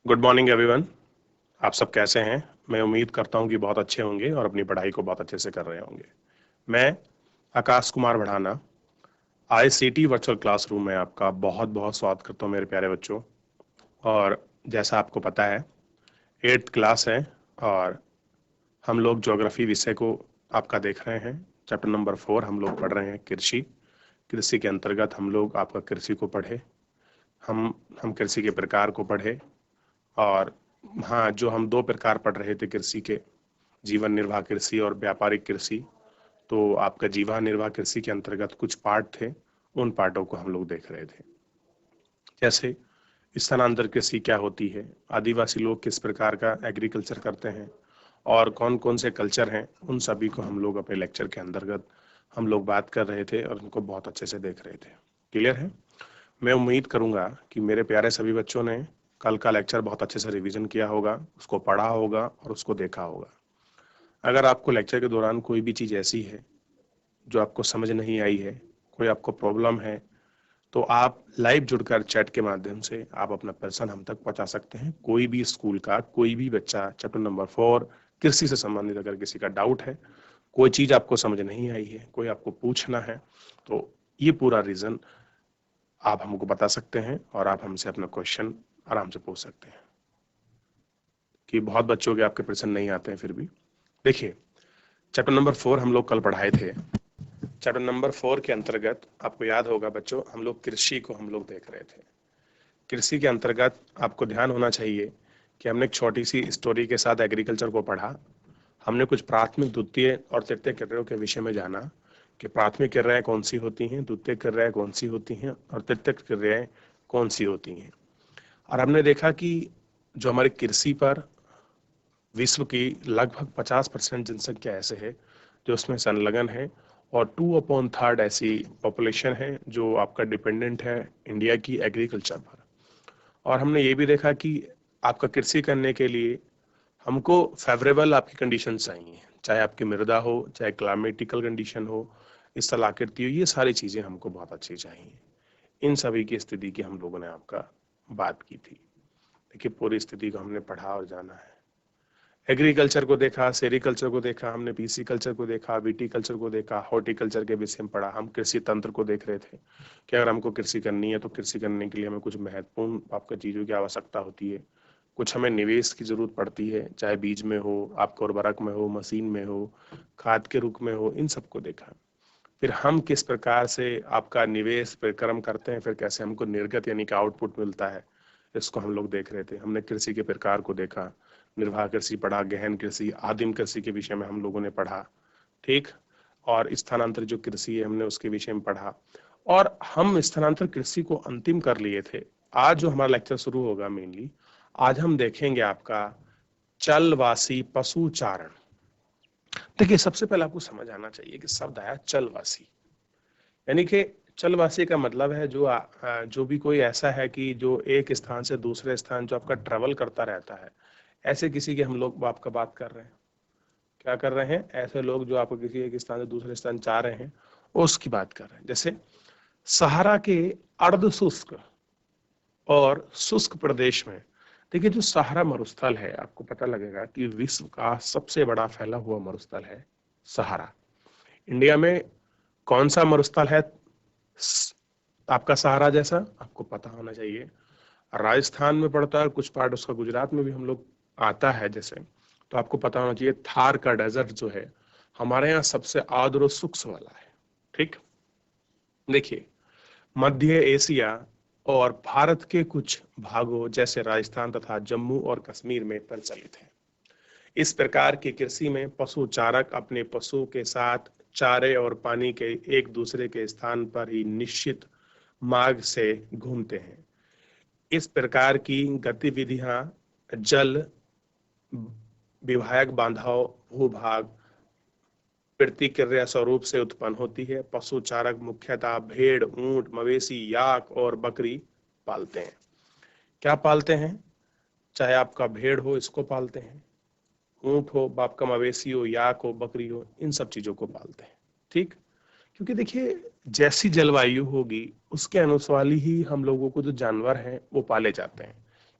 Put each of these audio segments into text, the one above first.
Good morning everyone. आप सब कैसे हैं? मैं उम्मीद करता हूं कि बहुत अच्छे होंगे और अपनी पढ़ाई को बहुत अच्छे से कर रहे होंगे। मैं आकाश कुमार बढ़ाना आईसीटी वर्चुअल क्लासरूम में आपका बहुत बहुत स्वागत करता हूं मेरे प्यारे बच्चों। और जैसा आपको पता है, 8th क्लास है और हम लोग ज्योग्राफी विषय को आपका देख रहे हैं। चैप्टर नंबर 4 हम लोग पढ़ रहे हैं कृषि। कृषि के अंतर्गत हम लोग आपका कृषि को पढ़े, हम कृषि के प्रकार को पढ़े। और हाँ, जो हम 2 प्रकार पढ़ रहे थे कृषि के, जीवन निर्वाह कृषि और व्यापारिक कृषि, तो आपका जीवन निर्वाह कृषि के अंतर्गत कुछ पार्ट थे, उन पार्टों को हम लोग देख रहे थे। जैसे स्थानांतर कृषि क्या होती है, आदिवासी लोग किस प्रकार का एग्रीकल्चर करते हैं और कौन कौन से कल्चर हैं, उन सभी को हम लोग अपने लेक्चर के अंतर्गत हम लोग बात कर रहे थे और उनको बहुत अच्छे से देख रहे थे। क्लियर है? मैं उम्मीद करूंगा कि मेरे प्यारे सभी बच्चों ने कल का लेक्चर बहुत अच्छे से रिवीजन किया होगा, उसको पढ़ा होगा और उसको देखा होगा। अगर आपको लेक्चर के दौरान कोई भी चीज़ ऐसी है जो आपको समझ नहीं आई है, कोई आपको प्रॉब्लम है, तो आप लाइव जुड़कर चैट के माध्यम से आप अपना प्रश्न हम तक पहुंचा सकते हैं। कोई भी स्कूल का कोई भी बच्चा चैप्टर नंबर 4 कृषि से संबंधित अगर किसी का डाउट है, कोई चीज़ आपको समझ नहीं आई है, कोई आपको पूछना है, तो ये पूरा रीज़न आप हमको बता सकते हैं और आप हमसे अपना क्वेश्चन आराम से पूछ सकते हैं। कि बहुत बच्चों के आपके प्रश्न नहीं आते हैं फिर भी देखिए, चैप्टर नंबर 4 हम लोग कल पढ़ाए थे। चैप्टर नंबर 4 के अंतर्गत आपको याद होगा बच्चों, हम लोग कृषि को हम लोग देख रहे थे। कृषि के अंतर्गत आपको ध्यान होना चाहिए कि हमने एक छोटी सी स्टोरी के साथ एग्रीकल्चर को पढ़ा। हमने कुछ प्राथमिक, द्वितीय और तृतीय क्रियाओं के विषय में जाना कि प्राथमिक क्रियाएं कौन सी होती हैं, द्वितीय क्रियाएं कौन सी होती हैं और तृतीय क्रियाएं कौन सी होती हैं। और हमने देखा कि जो हमारी कृषि पर विश्व की लगभग 50% जनसंख्या ऐसे है जो उसमें संलग्न है और 2/3 ऐसी पॉपुलेशन है जो आपका डिपेंडेंट है इंडिया की एग्रीकल्चर पर। और हमने ये भी देखा कि आपका कृषि करने के लिए हमको फेवरेबल आपकी कंडीशन चाहिए, चाहे आपकी मृदा हो, चाहे क्लाइमेटिकल कंडीशन हो, स्थल आकृति हो, ये सारी चीज़ें हमको बहुत अच्छी चाहिए। इन सभी की स्थिति की हम लोगों ने आपका बात की थी। देखिए, पूरी स्थिति को हमने पढ़ा और जाना है। एग्रीकल्चर को देखा, सेरिकल्चर को देखा, हमने पीसी कल्चर को देखा, विटीकल्चर को देखा, हॉर्टिकल्चर के विषय में पढ़ा। हम कृषि तंत्र को देख रहे थे कि अगर हमको कृषि करनी है तो कृषि करने के लिए हमें कुछ महत्वपूर्ण आपका चीज़ों की आवश्यकता होती है, कुछ हमें निवेश की जरूरत पड़ती है, चाहे बीज में हो, आपको उर्वरक में हो, मशीन में हो, खाद के रूप में हो, इन सबको देखा। फिर हम किस प्रकार से आपका निवेश परिक्रम करते हैं, फिर कैसे हमको निर्गत यानी कि आउटपुट मिलता है, इसको हम लोग देख रहे थे। हमने कृषि के प्रकार को देखा, निर्वाह कृषि पढ़ा, गहन कृषि, आदिम कृषि के विषय में हम लोगों ने पढ़ा। ठीक। और स्थानांतरित जो कृषि है हमने उसके विषय में पढ़ा और हम स्थानांतरित कृषि को अंतिम कर लिए थे। आज जो हमारा लेक्चर शुरू होगा मेनली, आज हम देखेंगे आपका चलवासी पशुचारण। देखिए, सबसे पहले आपको समझ आना चाहिए कि शब्द आया चलवासी, यानी कि चलवासी का मतलब है जो भी कोई ऐसा है कि जो एक स्थान से दूसरे स्थान जो आपका ट्रेवल करता रहता है, ऐसे किसी की हम लोग आपका बात कर रहे हैं। क्या कर रहे हैं? ऐसे लोग जो आपको किसी एक स्थान से दूसरे स्थान जा रहे हैं, उसकी बात कर रहे हैं। जैसे सहारा के अर्ध शुष्क और शुष्क प्रदेश में, देखिए जो सहारा मरुस्थल है, आपको पता लगेगा कि विश्व का सबसे बड़ा फैला हुआ मरुस्थल है सहारा। इंडिया में कौन सा मरुस्थल है आपका सहारा जैसा? आपको पता होना चाहिए। राजस्थान में पड़ता है, कुछ पार्ट उसका गुजरात में भी हम लोग आता है जैसे, तो आपको पता होना चाहिए थार का डेजर्ट जो है हमारे यहाँ सबसे आर्द्र और शुष्क वाला है। ठीक। देखिए, मध्य एशिया और भारत के कुछ भागों जैसे राजस्थान तथा जम्मू और कश्मीर में प्रचलित है। इस प्रकार की कृषि में पशु चारक अपने पशु के साथ चारे और पानी के एक दूसरे के स्थान पर ही निश्चित मार्ग से घूमते हैं। इस प्रकार की गतिविधियां जल विधायक बांधाव भूभाग प्रतिक्रिया स्वरूप से उत्पन्न होती है। पशु चारक मुख्यतः भेड़, ऊंट, मवेशी, याक और बकरी पालते हैं। क्या पालते हैं? चाहे आपका भेड़ हो, इसको पालते हैं, ऊंट हो, आपका मवेशी हो, याक हो, बकरी हो, इन सब चीजों को पालते हैं। ठीक। क्योंकि देखिए, जैसी जलवायु होगी उसके अनुसार ही हम लोगों को जो जानवर हैं वो पाले जाते हैं।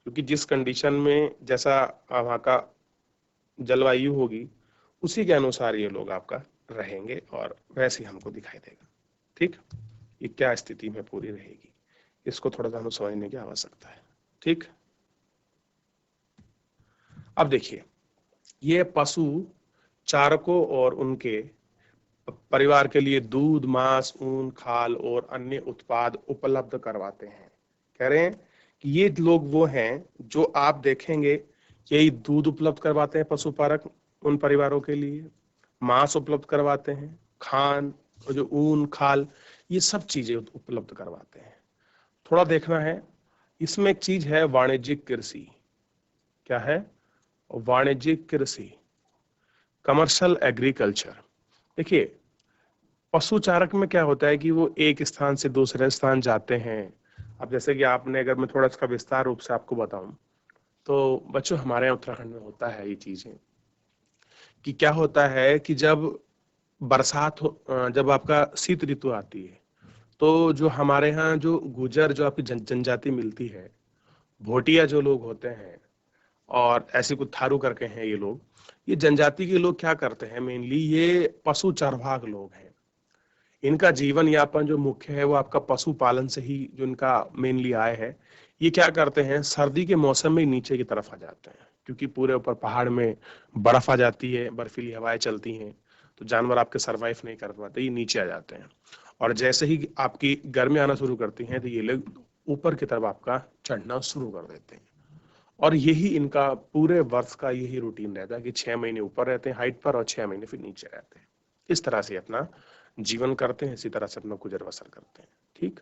क्योंकि जिस कंडीशन में जैसा वहाँ का जलवायु होगी उसी के अनुसार ये लोग आपका रहेंगे और वैसे ही हमको दिखाई देगा। ठीक, ये क्या स्थिति में पूरी रहेगी, इसको थोड़ा सा हमें समझने की आवश्यकता है। ठीक, अब देखिए, ये पशु चारकों और उनके परिवार के लिए दूध, मांस, ऊन, खाल और अन्य उत्पाद उपलब्ध करवाते हैं। कह रहे हैं कि ये लोग वो हैं जो आप देखेंगे, यही दूध उपलब्ध करवाते हैं पशुपालक उन परिवारों के लिए, मांस उपलब्ध करवाते हैं, खान और जो ऊन, खाल, ये सब चीजें उपलब्ध करवाते हैं। थोड़ा देखना है, इसमें एक चीज है वाणिज्यिक कृषि। क्या है? वाणिज्यिक कृषि, कमर्शियल एग्रीकल्चर। देखिए, पशु चारक में क्या होता है कि वो एक स्थान से दूसरे स्थान जाते हैं। अब जैसे कि आपने, अगर मैं थोड़ा इसका विस्तार रूप से आपको बताऊं, तो बच्चों हमारे यहाँ उत्तराखंड में होता है ये चीजें, कि क्या होता है कि जब बरसात हो, जब आपका शीत ऋतु आती है, तो जो हमारे यहाँ जो गुजर, जो आपकी जनजाति मिलती है, भोटिया जो लोग होते हैं और ऐसे कुछ थारू करके हैं ये लोग, ये जनजाति के लोग क्या करते हैं, मेनली ये पशु चरवाह लोग हैं। इनका जीवन यापन जो मुख्य है वो आपका पशुपालन से ही, जो इनका मेनली आय है। ये क्या करते हैं, सर्दी के मौसम में नीचे की तरफ आ जाते हैं, क्योंकि पूरे ऊपर पहाड़ में बर्फ आ जाती है, बर्फीली हवाएं चलती हैं, तो जानवर आपके सरवाइव नहीं कर पाते, ये नीचे आ जाते हैं। और जैसे ही आपकी गर्मी आना शुरू करती हैं, तो ये लोग ऊपर की तरफ आपका चढ़ना शुरू कर देते हैं। और यही इनका पूरे वर्ष का यही रूटीन रहता है कि 6 महीने ऊपर रहते हैं हाइट पर और 6 महीने फिर नीचे रहते हैं। इस तरह से अपना जीवन करते हैं, इसी तरह से अपना गुजर बसर करते हैं। ठीक,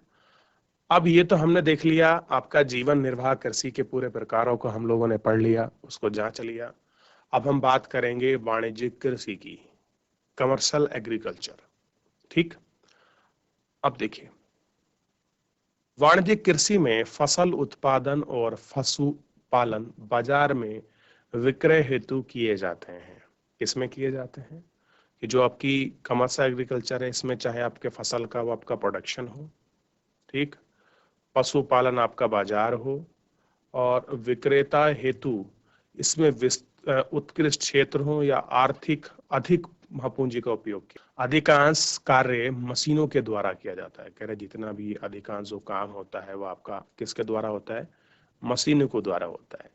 अब ये तो हमने देख लिया, आपका जीवन निर्वाह कृषि के पूरे प्रकारों को हम लोगों ने पढ़ लिया, उसको जांच लिया। अब हम बात करेंगे वाणिज्यिक कृषि की, कमर्शियल एग्रीकल्चर। ठीक, अब देखिए, वाणिज्यिक कृषि में फसल उत्पादन और पशु पालन बाजार में विक्रय हेतु किए जाते हैं। किसमें किए जाते हैं? कि जो आपकी कमर्शियल एग्रीकल्चर है, इसमें चाहे आपके फसल का वो आपका प्रोडक्शन हो, ठीक, पशुपालन आपका बाजार हो, और विक्रेता हेतु इसमें उत्कृष्ट क्षेत्र हो या आर्थिक अधिक महापूंजी का उपयोग किया। अधिकांश कार्य मशीनों के द्वारा किया जाता है। कह रहे जितना भी अधिकांश जो काम होता है वो आपका किसके द्वारा होता है? मशीनों के द्वारा होता है।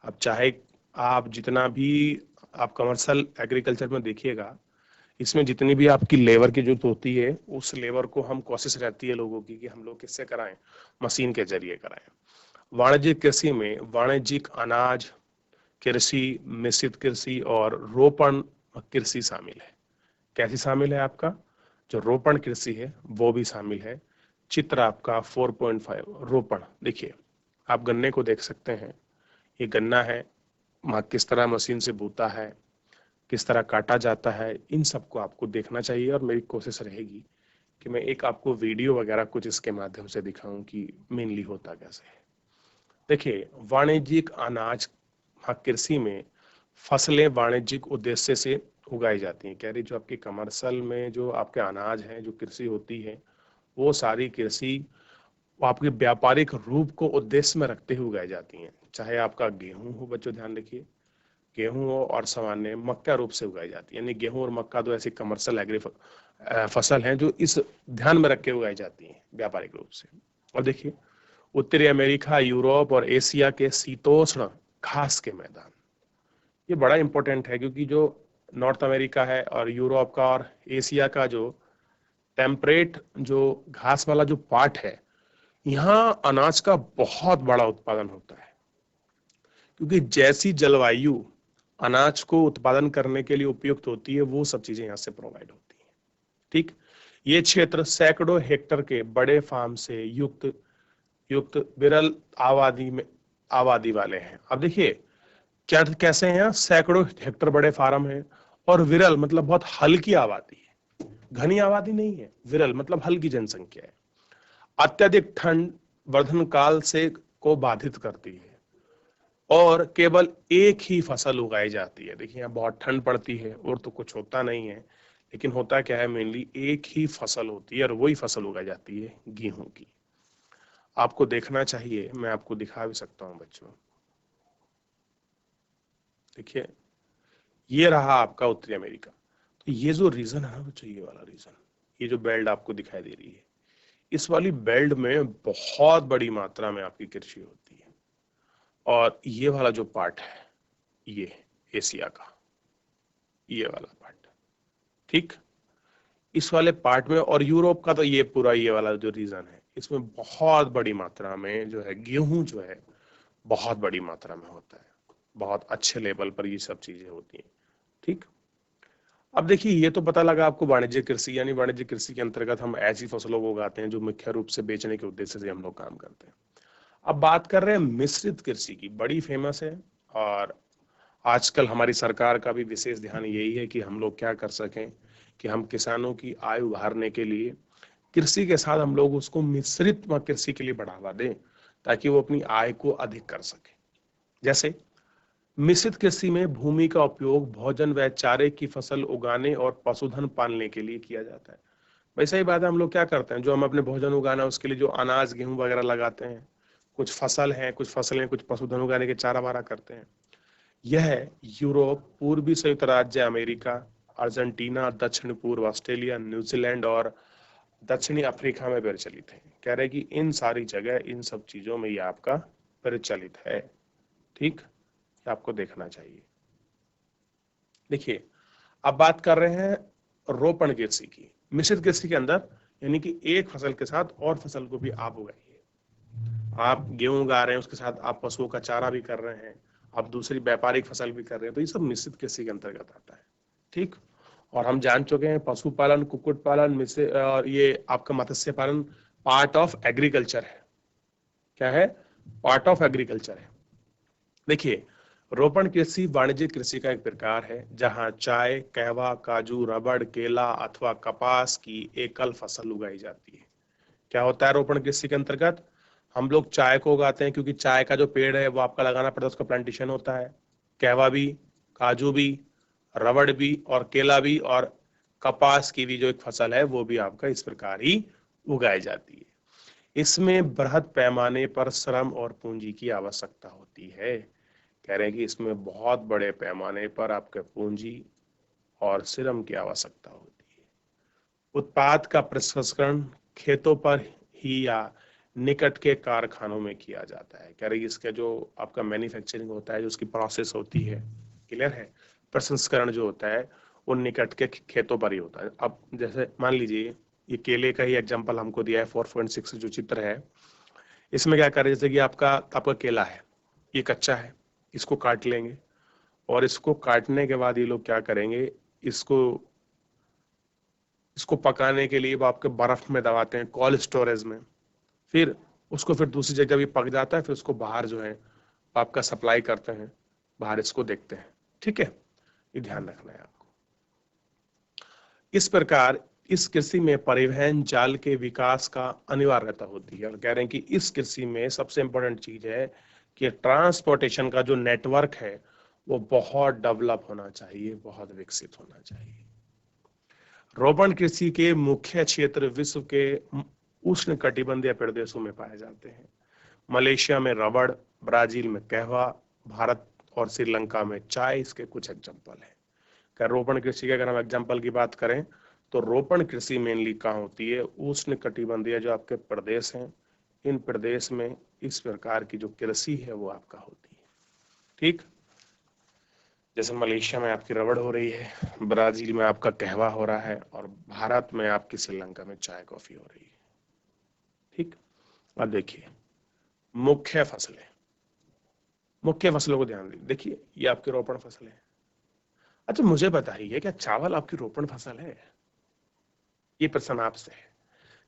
अब चाहे आप जितना भी आप कमर्शियल एग्रीकल्चर में देखिएगा, इसमें जितनी भी आपकी लेबर की जरूरत होती है, उस लेबर को हम कोशिश रहती है लोगों की कि हम लोग किससे कराएं? मशीन के जरिए कराएं। वाणिज्यिक कृषि में वाणिज्यिक अनाज कृषि, मिश्रित कृषि और रोपण कृषि शामिल है। कैसी शामिल है? आपका जो रोपण कृषि है वो भी शामिल है। चित्र आपका 4.5 रोपण। देखिए, आप गन्ने को देख सकते हैं, ये गन्ना है, किस तरह मशीन से बूता है, किस तरह काटा जाता है, इन सबको आपको देखना चाहिए। और मेरी कोशिश रहेगी कि मैं एक आपको वीडियो वगैरह कुछ इसके माध्यम से दिखाऊं कि मेनली होता कैसे है। देखिए, वाणिज्यिक अनाज, कृषि में फसलें वाणिज्यिक उद्देश्य से उगाई जाती हैं। कह रही जो आपकी कमर्शियल में जो आपके अनाज हैं, जो कृषि होती है, वो सारी कृषि वो आपके व्यापारिक रूप को उद्देश्य में रखते हुए उगाई जाती हैं। चाहे आपका गेहूं हो, बच्चों ध्यान रखिए, गेहूं हो, और सामान्य मक्का रूप से उगाई जाती है। यानी गेहूं और मक्का दो ऐसी कमर्शियल एग्री फसल हैं जो इस ध्यान में रख के उगाई जाती हैं व्यापारिक रूप से। और देखिए, उत्तरी अमेरिका, यूरोप और एशिया के शीतोष्ण घास के मैदान, ये बड़ा इंपॉर्टेंट है, क्योंकि जो नॉर्थ अमेरिका है और यूरोप का और एशिया का जो टेम्परेट जो घास वाला जो पार्ट है, यहाँ अनाज का बहुत बड़ा उत्पादन होता है। क्योंकि जैसी जलवायु अनाज को उत्पादन करने के लिए उपयुक्त होती है, वो सब चीजें यहाँ से प्रोवाइड होती हैं। ठीक, ये क्षेत्र सैकड़ों हेक्टर के बड़े फार्म से युक्त युक्त विरल आबादी वाले हैं। अब देखिए, क्या कैसे हैं? सैकड़ों हेक्टर बड़े फार्म हैं, और विरल मतलब बहुत हल्की आबादी है, घनी आबादी नहीं है, विरल मतलब हल्की जनसंख्या है। अत्यधिक ठंड वर्धन काल से को बाधित करती है, और केवल एक ही फसल उगाई जाती है। देखिए, यहाँ बहुत ठंड पड़ती है और तो कुछ होता नहीं है, लेकिन होता क्या है, मेनली एक ही फसल होती है, और वही फसल उगाई जाती है, गेहूं की। आपको देखना चाहिए, मैं आपको दिखा भी सकता हूँ बच्चों। देखिए, ये रहा आपका उत्तरी अमेरिका। तो ये जो रीजन है ना बच्चों, ये वाला रीजन, ये जो बेल्ट आपको दिखाई दे रही है, इस वाली बेल्ट में बहुत बड़ी मात्रा में आपकी कृषि होती है। और ये वाला जो पार्ट है, ये एशिया का ये वाला पार्ट, ठीक, इस वाले पार्ट में, और यूरोप का तो ये पूरा ये वाला जो रीजन है, इसमें बहुत बड़ी मात्रा में जो है गेहूं जो है बहुत बड़ी मात्रा में होता है, बहुत अच्छे लेवल पर ये सब चीजें होती हैं, ठीक। अब देखिए, ये तो पता लगा आपको वाणिज्यिक कृषि, यानी वाणिज्यिक कृषि के अंतर्गत हम ऐसी फसलों को उगाते हैं जो मुख्य रूप से बेचने के उद्देश्य से हम लोग काम करते हैं। अब बात कर रहे हैं मिश्रित कृषि की, बड़ी फेमस है, और आजकल हमारी सरकार का भी विशेष ध्यान यही है कि हम लोग क्या कर सकें कि हम किसानों की आय उभारने के लिए कृषि के साथ हम लोग उसको मिश्रित कृषि के लिए बढ़ावा दें, ताकि वो अपनी आय को अधिक कर सके। जैसे मिश्रित कृषि में भूमि का उपयोग भोजन व चारे की फसल उगाने और पशुधन पालने के लिए किया जाता है। वैसा ही बात है, हम लोग क्या करते हैं, जो हम अपने भोजन उगाना उसके लिए जो अनाज गेहूं वगैरह लगाते हैं, कुछ फसल है, कुछ फसलें, कुछ पशुधन उगाने के चारा वारा करते हैं। यह यूरोप, पूर्वी संयुक्त राज्य अमेरिका, अर्जेंटीना, दक्षिण पूर्व ऑस्ट्रेलिया, न्यूजीलैंड और दक्षिणी अफ्रीका में प्रचलित है। कह रहे कि इन सारी जगह इन सब चीजों में ये आपका प्रचलित है, ठीक, आपको देखना चाहिए। देखिए, अब बात कर रहे हैं रोपण कृषि की। मिश्रित कृषि के अंदर यानी कि एक फसल के साथ और फसल को भी आप उगाइए। आप गेहूं उगा रहे हैं, उसके साथ आप पशुओं का चारा भी कर रहे हैं, आप दूसरी व्यापारिक फसल भी कर रहे हैं, तो ये सब मिश्रित कृषि के अंतर्गत आता है, ठीक। और हम जान चुके हैं पशुपालन, कुक्कुट पालन, मिश्रित और ये आपका मत्स्य पालन पार्ट ऑफ एग्रीकल्चर है। क्या है? पार्ट ऑफ एग्रीकल्चर है। देखिए, रोपण कृषि वाणिज्यिक कृषि का एक प्रकार है जहां चाय, कहवा, काजू, रबड़, केला अथवा कपास की एकल फसल उगाई जाती है। क्या होता है रोपण कृषि के अंतर्गत? हम लोग चाय को उगाते हैं, क्योंकि चाय का जो पेड़ है वो आपका लगाना पड़ता है, उसका प्लांटेशन होता है। कहवा भी, काजू भी, रबड़ भी और केला भी, और कपास की भी जो एक फसल है वो भी आपका इस प्रकार ही उगाई जाती है। इसमें बृहद पैमाने पर श्रम और पूंजी की आवश्यकता होती है। कह रहे हैं कि इसमें बहुत बड़े पैमाने पर आपके पूंजी और श्रम की आवश्यकता होती है। उत्पाद का प्रसंस्करण खेतों पर ही या निकट के कारखानों में किया जाता है। कह रहे हैं इसका जो आपका मैन्युफैक्चरिंग होता है, जो उसकी प्रोसेस होती है, क्लियर है, प्रसंस्करण जो होता है वो निकट के खेतों पर ही होता है। अब जैसे मान लीजिए, ये केले का ही एग्जांपल हमको दिया है, 4.6 जो चित्र है, इसमें क्या करें, जैसे कि आपका आपका केला है, ये कच्चा है, इसको काट लेंगे, और इसको काटने के बाद ये लोग क्या करेंगे, इसको इसको पकाने के लिए वो आपके बर्फ में दबाते हैं, कोल्ड स्टोरेज में। फिर उसको फिर दूसरी जगह भी पक जाता है, फिर उसको बाहर जो है आपका सप्लाई करते हैं, बाहर इसको देखते हैं, ठीक है, ये ध्यान रखना है आपको। इस प्रकार इस कृषि में परिवहन जाल के विकास का अनिवार्यता होती है, और कह रहे हैं कि इस कृषि में सबसे इंपॉर्टेंट चीज है कि ट्रांसपोर्टेशन का जो नेटवर्क है वो बहुत डेवलप होना चाहिए, बहुत विकसित होना चाहिए। रोपण कृषि के मुख्य क्षेत्र विश्व के उष्ण कटिबंधीय प्रदेशों में पाए जाते हैं। मलेशिया में रबड़, ब्राजील में कहवा, भारत और श्रीलंका में चाय इसके कुछ एग्जाम्पल है। क्या रोपण कृषि के अगर हम एग्जाम्पल की बात करें तो रोपण कृषि मेनली कहाँ होती है? उष्ण कटिबंधीय जो आपके प्रदेश हैं, इन प्रदेश में इस प्रकार की जो कृषि है वो आपका होती है, ठीक। जैसे मलेशिया में आपकी रबड़ हो रही है, ब्राजील में आपका कहवा हो रहा है, और भारत में आपकी श्रीलंका में चाय कॉफी हो रही है, ठीक। अब देखिए, मुख्य फसलें, मुख्य फसलों को ध्यान दीजिए। देखिए, ये आपकी रोपण फसल है। अच्छा, मुझे बताइए, क्या चावल आपकी रोपण फसल है? ये प्रश्न आपसे है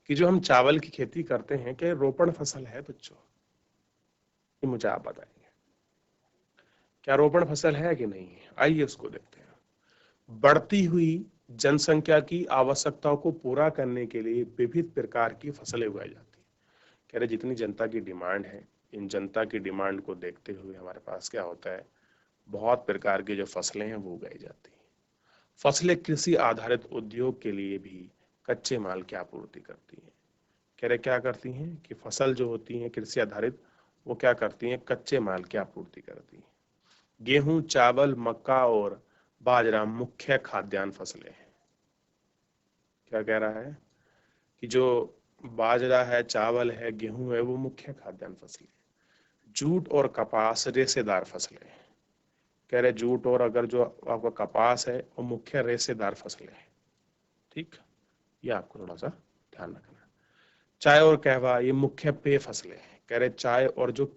कि जो हम चावल की खेती करते हैं, क्या रोपण फसल है बच्चों? ये मुझे आप बताएंगे, क्या रोपण फसल है कि नहीं है? आइए उसको देखते हैं। बढ़ती हुई जनसंख्या की आवश्यकताओं को पूरा करने के लिए विविध प्रकार की फसलें उगाई जाती है। कह रहे जितनी जनता की डिमांड है, इन जनता की डिमांड को देखते हुए हमारे पास क्या होता है, बहुत प्रकार की जो फसलें हैं वो उगाई जाती हैं। फसलें कृषि आधारित उद्योग के लिए भी कच्चे माल की आपूर्ति करती हैं। कह रहे क्या करती हैं कि फसल जो होती है कृषि आधारित, वो क्या करती हैं, कच्चे माल की आपूर्ति करती हैं। गेहूं, चावल, मक्का और बाजरा मुख्य खाद्यान्न फसलें हैं। क्या कह रहा है कि जो बाजरा है, चावल है, गेहूं है, वो मुख्य खाद्यान्न फसलें हैं। जूट और कपास रेशेदार फसलें हैं। कह रहे जूट और अगर जो आपका कपास है वो मुख्य रेशेदार फसलें हैं। ठीक, ये आपको थोड़ा सा ध्यान रखना है। चाय और कहवा ये मुख्य पेय फसलें हैं। कह रहे चाय और जो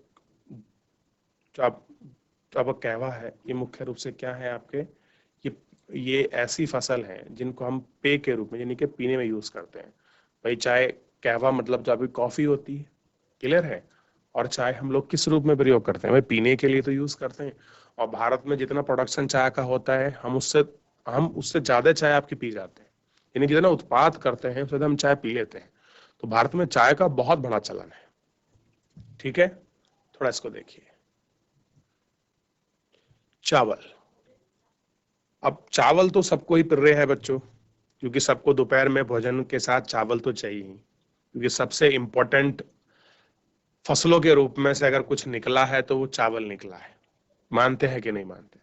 अब कहवा है ये मुख्य रूप से क्या है आपके, ये ऐसी फसल है जिनको हम पेय के रूप में यानी कि पीने में यूज करते हैं। भाई चाय, कहवा मतलब जो अभी कॉफी होती है, क्लियर है। और चाय हम लोग किस रूप में प्रयोग करते हैं, भाई पीने के लिए तो यूज करते हैं। और भारत में जितना प्रोडक्शन चाय का होता है हम उससे ज्यादा चाय आपकी पी जाते हैं। यानी जितना उत्पाद करते हैं उससे हम चाय पी लेते हैं। तो भारत में चाय का बहुत बड़ा चलन है। ठीक है, थोड़ा इसको देखिए। चावल, अब चावल तो सबको ही प्रिय है बच्चों, क्योंकि सबको दोपहर में भोजन के साथ चावल तो चाहिए ही, क्योंकि सबसे इंपॉर्टेंट फसलों के रूप में से अगर कुछ निकला है तो वो चावल निकला है। मानते हैं कि नहीं मानते?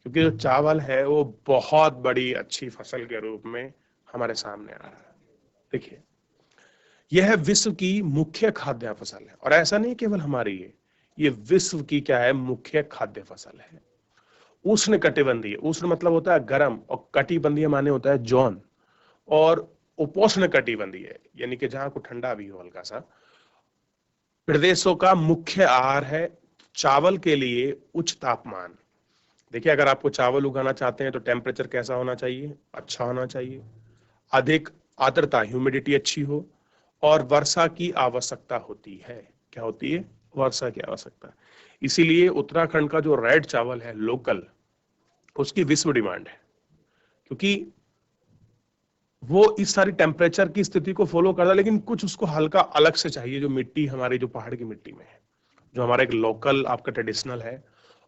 क्योंकि जो चावल है वो बहुत बड़ी अच्छी फसल के रूप में हमारे सामने आ रहा है। देखिए, यह विश्व की मुख्य खाद्य फसल है, और ऐसा नहीं केवल हमारी ये विश्व की क्या है, मुख्य खाद्य फसल है। उष्ण कटिबंधीय, उष्ण मतलब होता है गर्म, और कटिबंधीय माने होता है जौन, और उपोष्ण कटिबंधीय यानी कि जहां को ठंडा भी हो हल्का सा, प्रदेशों का मुख्य आहार है। चावल के लिए उच्च तापमान, देखिए अगर आपको चावल उगाना चाहते हैं तो टेम्परेचर कैसा होना चाहिए, अच्छा होना चाहिए। अधिक आर्द्रता, ह्यूमिडिटी अच्छी हो, और वर्षा की आवश्यकता होती है। क्या होती है? वर्षा की आवश्यकता। इसीलिए उत्तराखंड का जो रेड चावल है लोकल, उसकी विश्व डिमांड है, क्योंकि वो इस सारी टेम्परेचर की स्थिति को फॉलो करता है, लेकिन कुछ उसको हल्का अलग से चाहिए, जो मिट्टी हमारी जो पहाड़ की मिट्टी में है, जो हमारा एक लोकल आपका ट्रेडिशनल है।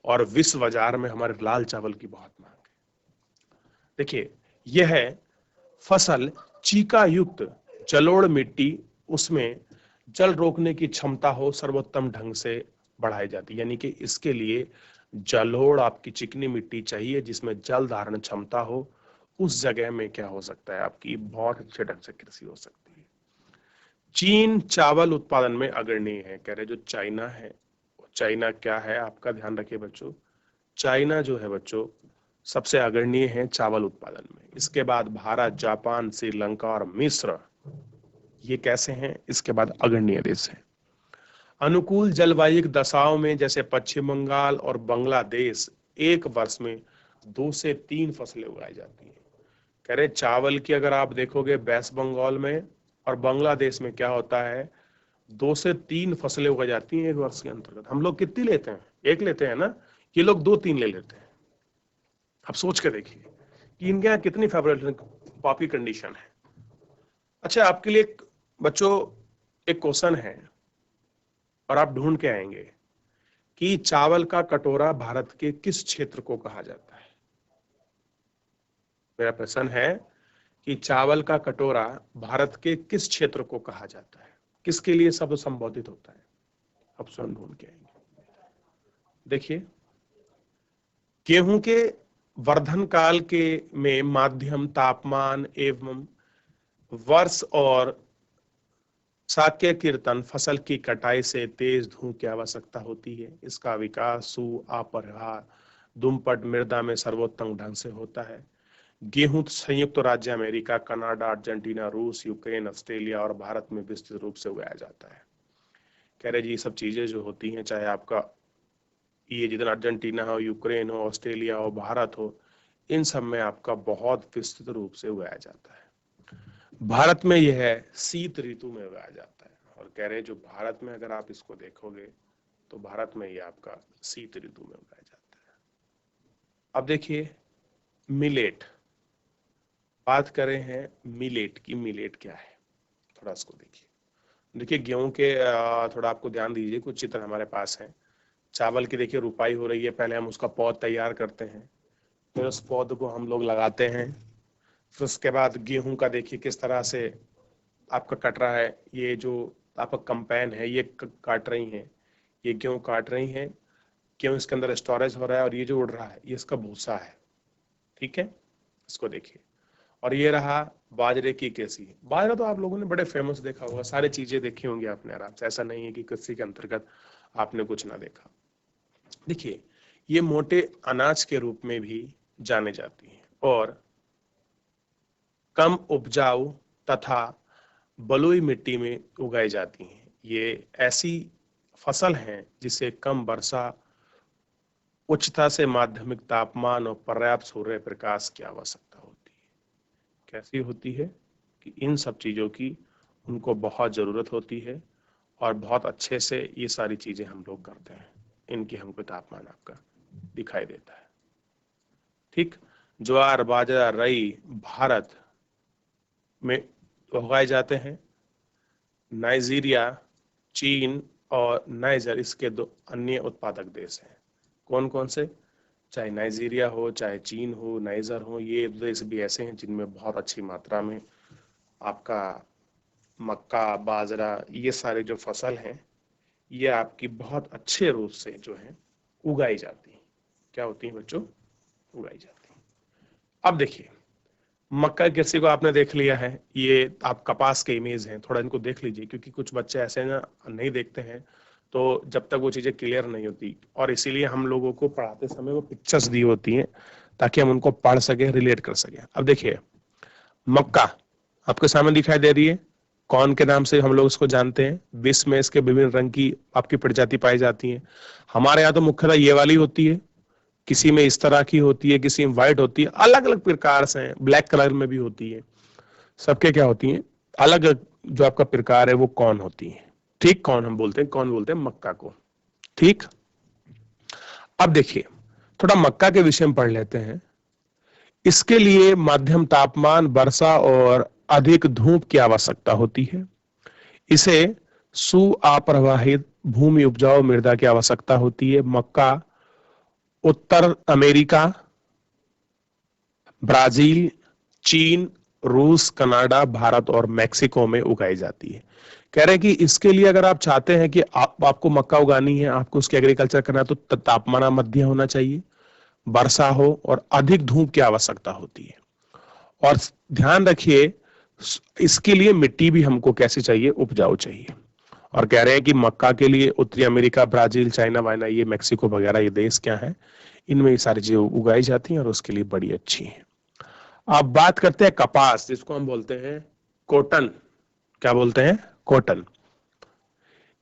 और विश्व बाजार में हमारे लाल चावल की बहुत मांग है। देखिए, यह है फसल चीका युक्त जलोढ़ मिट्टी, उसमें जल रोकने की क्षमता हो, सर्वोत्तम ढंग से बढ़ाई जाती है। यानी कि इसके लिए जलोढ़ आपकी चिकनी मिट्टी चाहिए जिसमें जल धारण क्षमता हो। उस जगह में क्या हो सकता है, आपकी बहुत अच्छे ढंग से कृषि हो सकती है। चीन चावल उत्पादन में अग्रणी है। कह रहे जो चाइना है, चाइना क्या है आपका ध्यान रखिए बच्चों, चाइना जो है बच्चों सबसे अग्रणीय है चावल उत्पादन में। इसके बाद भारत, जापान, श्रीलंका और मिस्र, ये कैसे हैं, इसके बाद अग्रणीय देश हैं। अनुकूल जलवायु दशाओं में जैसे पश्चिम बंगाल और बांग्लादेश एक वर्ष में 2 से 3 फसलें उगाई जाती हैं। कह रहे चावल की अगर आप देखोगे वेस्ट बंगाल में और बांग्लादेश में क्या होता है, 2 से 3 फसलें उगाई जाती हैं एक वर्ष के अंतर्गत। हम लोग कितनी लेते हैं, एक लेते हैं ना, ये लोग 2-3 ले लेते हैं। आप सोच के देखिए कि इनके यहाँ कितनी फेवरेबल पॉपी कंडीशन है। अच्छा, आपके लिए बच्चों एक क्वेश्चन है, और आप ढूंढ के आएंगे कि चावल का कटोरा भारत के किस क्षेत्र को कहा जाता है। मेरा प्रश्न है कि चावल का कटोरा भारत के किस क्षेत्र को कहा जाता है, किसके लिए शब्द संबोधित होता है। ऑप्शन ढूंढ के आएंगे। देखिए, गेहूं के वर्धन काल के में माध्यम तापमान एवं वर्ष और शाक्य कीर्तन फसल की कटाई से तेज धूप की आवश्यकता होती है। इसका विकास अपरहा दुमपट मृदा में सर्वोत्तम ढंग से होता है। गेहूं संयुक्त राज्य अमेरिका, कनाडा, अर्जेंटीना, रूस, यूक्रेन, ऑस्ट्रेलिया और भारत में विस्तृत रूप से उगाया जाता है। कह रहे जी ये सब चीजें जो होती हैं, चाहे आपका ये जितना अर्जेंटीना हो, यूक्रेन हो, ऑस्ट्रेलिया हो, भारत हो, इन सब में आपका बहुत विस्तृत रूप से उगाया जाता है। भारत में यह है शीत ऋतु में उगाया जाता है। और कह रहे जो भारत में अगर आप इसको देखोगे तो भारत में ये आपका शीत ऋतु में उगाया जाता है। अब देखिए मिलेट, बात करें हैं मिलेट की, मिलेट क्या है, थोड़ा इसको देखिए। देखिए गेहूं के थोड़ा आपको ध्यान दीजिए, कुछ चित्र हमारे पास हैं। चावल की देखिए रुपाई हो रही है, पहले हम उसका पौध तैयार करते हैं, फिर उस पौध को हम लोग लगाते हैं। फिर उसके बाद गेहूं का देखिए किस तरह से आपका कट रहा है। ये जो आपका कंपाइन है ये काट रही हैं, ये गेहूं काट रही हैं। क्यों इसके अंदर स्टोरेज हो रहा है, और ये जो उड़ रहा है ये इसका भूसा है, ठीक है, इसको देखिए। और ये रहा बाजरे की केसी। बाजरा तो आप लोगों ने बड़े फेमस देखा होगा, सारी चीजें देखी होंगी आपने आराम से, ऐसा नहीं है कि किसी के अंतर्गत आपने कुछ ना देखा। देखिए, ये मोटे अनाज के रूप में भी जाने जाती हैं और कम उपजाऊ तथा बलुई मिट्टी में उगाई जाती हैं। ये ऐसी फसल है जिसे कम वर्षा, उच्चता से माध्यमिक तापमान और पर्याप्त सूर्य प्रकाश की आवश्यकता होती है। कैसी होती है कि इन सब चीजों की उनको बहुत जरूरत होती है और बहुत अच्छे से ये सारी चीजें हम लोग करते हैं, इनकी हमको तापमान आपका दिखाई देता है। ठीक, ज्वार बाजरा रई भारत में उगाए जाते हैं। नाइजीरिया, चीन और नाइजर इसके दो अन्य उत्पादक देश हैं। कौन कौन से? चाहे नाइजीरिया हो, चाहे चीन हो, नाइजर हो, ये देश भी ऐसे हैं जिनमें बहुत अच्छी मात्रा में आपका मक्का, बाजरा, ये सारे जो फसल हैं ये आपकी बहुत अच्छे रूप से जो है उगाई जाती हैं। क्या होती हैं बच्चों? उगाई जाती हैं। अब देखिए, मक्का की कृषि को आपने देख लिया है, ये आप कपास के इमेज हैं, थोड़ा इनको देख लीजिए क्योंकि कुछ बच्चे ऐसे ना नहीं देखते हैं, तो जब तक वो चीजें क्लियर नहीं होती, और इसीलिए हम लोगों को पढ़ाते समय वो पिक्चर्स दी होती हैं ताकि हम उनको पढ़ सके, रिलेट कर सके। अब देखिए, मक्का आपके सामने दिखाई दे रही है, कौन के नाम से हम लोग इसको जानते हैं। विश्व में इसके विभिन्न रंग की आपकी प्रजाति पाई जाती है। हमारे यहाँ तो मुख्यतः ये वाली होती है, किसी में इस तरह की होती है, किसी में व्हाइट होती है, अलग अलग प्रकार से, ब्लैक कलर में भी होती है। सबके क्या होती है, अलग जो आपका प्रकार है वो कौन होती है। ठीक, कौन हम बोलते हैं, कौन बोलते हैं मक्का को। ठीक, अब देखिए थोड़ा मक्का के विषय में पढ़ लेते हैं। इसके लिए मध्यम तापमान, वर्षा और अधिक धूप की आवश्यकता होती है। इसे सुअप्रवाहित भूमि, उपजाऊ मृदा की आवश्यकता होती है। मक्का उत्तर अमेरिका, ब्राजील, चीन, रूस, कनाडा, भारत और मेक्सिको में उगाई जाती है। कह रहे हैं कि इसके लिए अगर आप चाहते हैं कि आपको मक्का उगानी है, आपको उसकी एग्रीकल्चर करना है, तो तापमान मध्य होना चाहिए, वर्षा हो और अधिक धूप की आवश्यकता होती है। और ध्यान रखिए, इसके लिए मिट्टी भी हमको कैसी चाहिए, उपजाऊ चाहिए। और कह रहे हैं कि मक्का के लिए उत्तरी अमेरिका, ब्राजील, चाइना वाइना, ये मेक्सिको वगैरह ये देश क्या है, इनमें ये सारी चीजें उगाई जाती हैं और उसके लिए बड़ी अच्छी है। अब बात करते हैं कपास, जिसको हम बोलते हैं कॉटन। क्या बोलते हैं? कॉटन।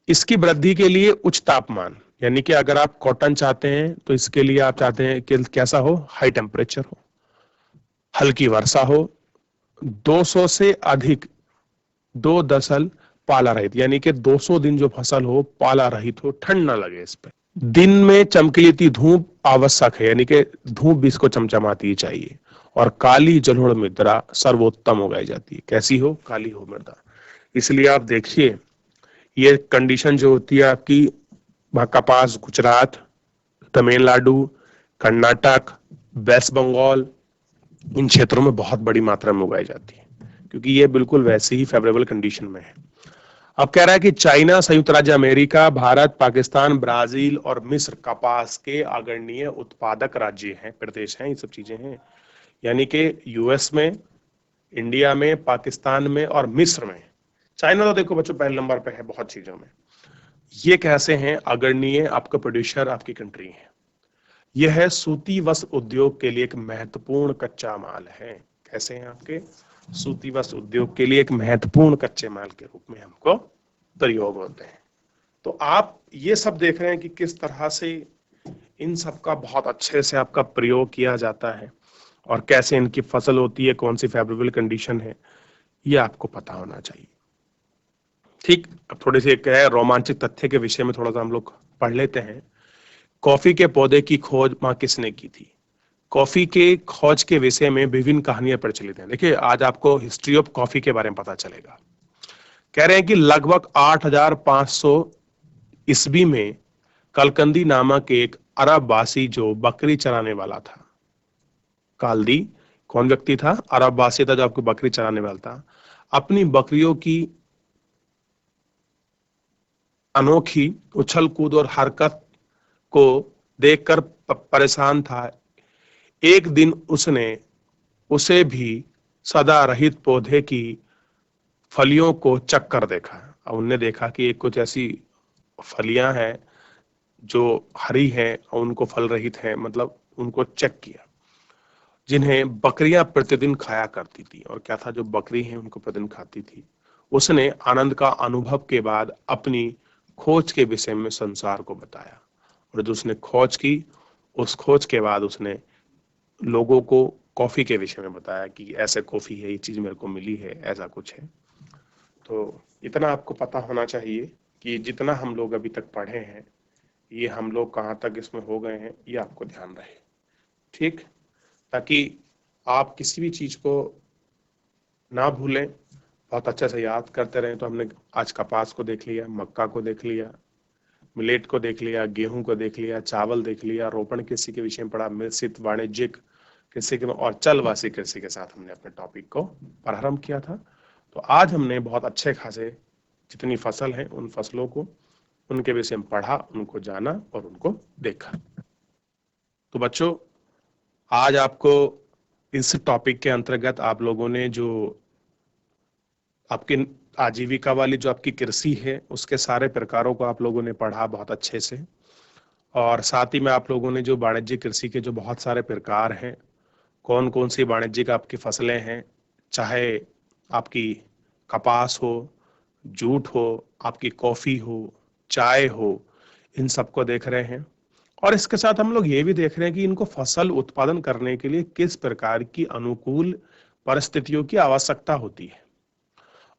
इसकी वृद्धि के लिए उच्च तापमान, यानी कि अगर आप कॉटन चाहते हैं तो इसके लिए आप चाहते हैं कि कैसा हो, हाई टेम्परेचर हो, हल्की वर्षा हो, 200 से अधिक 2 दशल पाला रहित, यानी कि 200 दिन जो फसल हो पाला रहित हो, ठंड ना लगे इस पे। दिन में चमकीली धूप आवश्यक है, यानी कि धूप भी इसको चमचमाती ही चाहिए। और काली जलोढ़ मृदा सर्वोत्तम उगाई जाती है। कैसी हो? काली हो मृदा। इसलिए आप देखिए, ये कंडीशन जो होती है आपकी कपास, गुजरात, तमिलनाडु, कर्नाटक, वेस्ट बंगाल, इन क्षेत्रों में बहुत बड़ी मात्रा में उगाई जाती है क्योंकि ये बिल्कुल वैसी ही फेवरेबल कंडीशन में है। अब कह रहा है कि चाइना, संयुक्त राज्य अमेरिका, भारत, पाकिस्तान, ब्राजील और मिस्र कपास के अग्रणीय उत्पादक राज्य हैं, प्रदेश हैं, ये सब चीजें हैं। यानी कि यूएस में, इंडिया में, पाकिस्तान में और मिस्र में। चाइना तो देखो बच्चों पहले नंबर पे है बहुत चीजों में। ये कैसे हैं अग्रणीय आपका प्रोड्यूसर, आपकी कंट्री है। यह है सूती वस्त्र उद्योग के लिए एक महत्वपूर्ण कच्चा माल है। कैसे हैं आपके? सूती वस्त्र उद्योग के लिए एक महत्वपूर्ण कच्चे माल के रूप में हमको प्रयोग होते हैं। तो आप ये सब देख रहे हैं कि किस तरह से इन सब का बहुत अच्छे से आपका प्रयोग किया जाता है और कैसे इनकी फसल होती है, कौन सी फेवरेबल कंडीशन है, ये आपको पता होना चाहिए। ठीक, अब थोड़े से क्या है, रोमांचक तथ्य के विषय में थोड़ा सा हम लोग पढ़ लेते हैं। कॉफी के पौधे की खोज मां किसने की थी? कॉफी के खोज के विषय में विभिन्न कहानियां प्रचलित हैं। देखिए, आज आपको हिस्ट्री ऑफ कॉफी के बारे में पता चलेगा। कह रहे हैं कि लगभग 8500 ईस्वी में कलकंदी नामक एक अरबवासी जो बकरी चराने वाला था, काल्दी कौन व्यक्ति था? अरबवासी था जो आपको बकरी चराने वाला था। अपनी बकरियों की अनोखी उछल कूद और हरकत को देखकर परेशान था। एक दिन उसने उसे भी सदा रहित पौधे की फलियों को चख कर देखा और उनने देखा कि एक कुछ ऐसी फलियां हैं जो हरी हैं और उनको फल रहित हैं, मतलब उनको चेक किया, जिन्हें बकरियां प्रतिदिन खाया करती थी। और क्या था, जो बकरी हैं उनको प्रतिदिन खाती थी। उसने आनंद का अनुभव के बाद अपनी खोज के विषय में संसार को बताया, और जो उसने खोज की, उस खोज के बाद उसने लोगों को कॉफी के विषय में बताया कि ऐसे कॉफी है, ये चीज मेरे को मिली है, ऐसा कुछ है। तो इतना आपको पता होना चाहिए कि जितना हम लोग अभी तक पढ़े हैं, ये हम लोग कहाँ तक इसमें हो गए हैं, ये आपको ध्यान रहे। ठीक, ताकि आप किसी भी चीज को ना भूलें, बहुत अच्छे से याद करते रहें। तो हमने आज कपास को देख लिया, मक्का को देख लिया, मिलेट को देख लिया, गेहूं को देख लिया, चावल देख लिया, रोपण कृषि के विषय में पढ़ा, मिश्रित वाणिज्यिक कृषि के और चलवासी कृषि के साथ हमने अपने टॉपिक को प्रारंभ किया था। तो आज हमने बहुत अच्छे खासे जितनी फसल है उन फसलों को, उनके विषय में पढ़ा, उनको जाना और उनको देखा। तो बच्चों, आज आपको इस टॉपिक के अंतर्गत आप लोगों ने जो आपकी आजीविका वाली जो आपकी कृषि है उसके सारे प्रकारों को आप लोगों ने पढ़ा बहुत अच्छे से। और साथ ही में आप लोगों ने जो वाणिज्यिक कृषि के जो बहुत सारे प्रकार हैं, कौन कौन सी वाणिज्यिक आपकी फसलें हैं, चाहे आपकी कपास हो, जूट हो, आपकी कॉफी हो, चाय हो, इन सबको देख रहे हैं। और इसके साथ हम लोग ये भी देख रहे हैं कि इनको फसल उत्पादन करने के लिए किस प्रकार की अनुकूल परिस्थितियों की आवश्यकता होती है।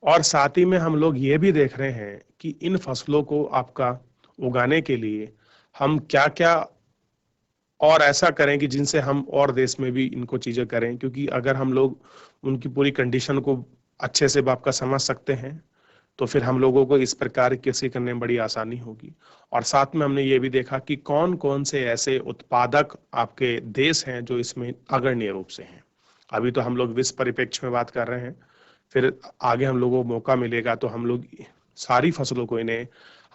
और साथ ही में हम लोग ये भी देख रहे हैं कि इन फसलों को आपका उगाने के लिए हम क्या क्या और ऐसा करें कि जिनसे हम और देश में भी इनको चीजें करें, क्योंकि अगर हम लोग उनकी पूरी कंडीशन को अच्छे से आपका समझ सकते हैं तो फिर हम लोगों को इस प्रकार की कृषि करने में बड़ी आसानी होगी। और साथ में हमने ये भी देखा कि कौन कौन से ऐसे उत्पादक आपके देश हैं जो इसमें अग्रणी रूप से हैं। अभी तो हम लोग विश्व परिप्रेक्ष्य में बात कर रहे हैं, फिर आगे हम लोगों को मौका मिलेगा तो हम लोग सारी फसलों को, इन्हें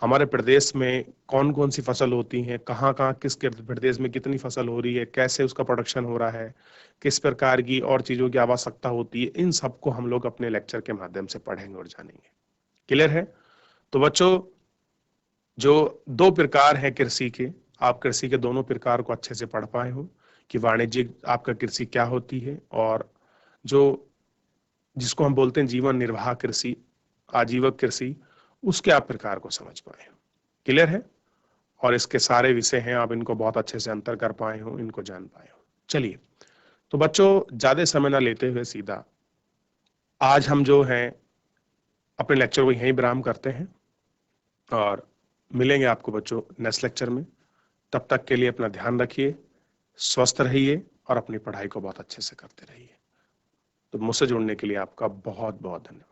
हमारे प्रदेश में कौन कौन सी फसल होती है, कहाँ कहाँ किस प्रदेश में कितनी फसल हो रही है, कैसे उसका प्रोडक्शन हो रहा है, किस प्रकार की और चीज़ों की आवश्यकता होती है, इन सबको हम लोग अपने लेक्चर के माध्यम से पढ़ेंगे और जानेंगे। क्लियर है? तो बच्चों, जो दो प्रकार हैं कृषि के, आप कृषि के दोनों प्रकार को अच्छे से पढ़ पाए हो कि वाणिज्यिक आपका कृषि क्या होती है और जो जिसको हम बोलते हैं जीवन निर्वाह कृषि, आजीवक कृषि, उसके आप प्रकार को समझ पाए हो। क्लियर है? और इसके सारे विषय हैं, आप इनको बहुत अच्छे से अंतर कर पाए हो, इनको जान पाए हो। चलिए, तो बच्चों ज्यादा समय ना लेते हुए सीधा आज हम जो हैं अपने लेक्चर को यहीं विराम करते हैं और मिलेंगे आपको बच्चों नेक्स्ट लेक्चर में। तब तक के लिए अपना ध्यान रखिए, स्वस्थ रहिए और अपनी पढ़ाई को बहुत अच्छे से करते रहिए। तो मुझसे जुड़ने के लिए आपका बहुत बहुत धन्यवाद।